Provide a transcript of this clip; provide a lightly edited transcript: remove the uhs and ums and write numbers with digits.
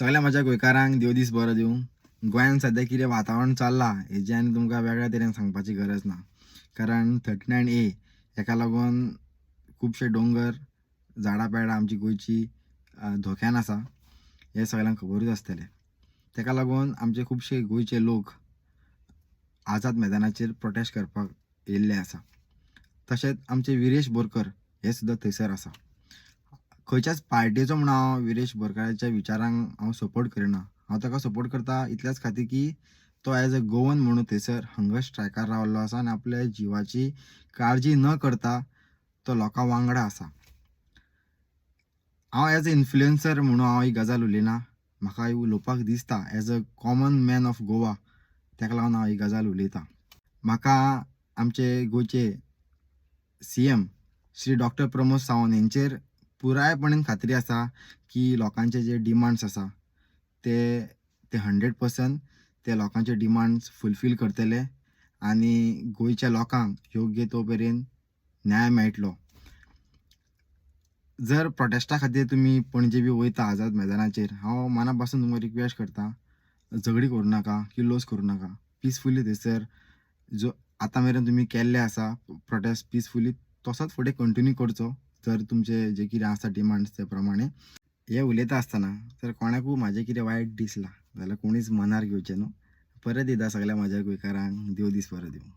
सगळ्या म्हज्या गोंयकारांक देव दीस बरो दिवं. गोंयान सद्या कितें वातावरण चल्लां हेजी आनी तुमकां वेगळ्या तरेन सांगपाची गरज ना. कारण 39A हेका लागून खुबशे दोंगर, झाडां पेडां आमची गोंयची धोक्यान आसा हें सगल्यांक खबरूच आसतलें. तेका लागून आमचे खुबशे गोंयचे लोक आझाद मैदानाचेर प्रोटेस्ट करपाक येयल्ले आसा. तशेंच आमचे विरेश बोरकर हे सुद्दां थंयसर आसा. खंयच्याच पार्टीचो म्हूण हांव विरेश बोरकाराच्या विचारांक हांव सपोर्ट करिना. हांव ताका सपोर्ट करता इतल्याच खातीर की तो एज अ गोवन म्हणून थंयसर हंगर स्ट्रायकार रावल्लो आसा आनी आपल्या जिवाची काळजी न करता तो लोकां वांगडा आसा. हांव एज अ इन्फ्लुएन्सर म्हणून हांव ही गजाल उलयना. म्हाका ही उलोवपाक दिसता as a common man of Goa, तेका लागून हांव ही गजाल उलयतां. म्हाका आमचे गोंयचे CM श्री डॉक्टर प्रमोद सावंत हेंचेर पुरायपणान खात्री आसा की लोकांचे जे डिमांड्स आसा ते 100% ते लोकांचे डिमांड्स फुलफील करतले आनी गोंयच्या लोकांक योग्य तो मेरेन न्याय मेळटलो. जर प्रोटेस्टा खातीर तुमी पणजे बी वयता आझाद मैदानाचेर, हांव मना पासून तुमकां रिक्वेस्ट करता, झगडी करूं नाका, किल्लोस करूं नाका. पिसफुली थंयसर जो आतां मेरेन तुमी केल्ले आसा प्रोटेस्ट पिसफुली तसोच फुडें कंटिन्यू करचो. जर तुमचे जे कितें आसा डिमांड्स ते प्रमाणे. हे उलयता आसतना जर कोणाकूय म्हाजें कितें वायट दिसलां जाल्यार कोणीच मनार घेवचें न्हू. परत एकदां सगळ्या म्हज्या गोंयकारांक देव दीस बरो दिवं.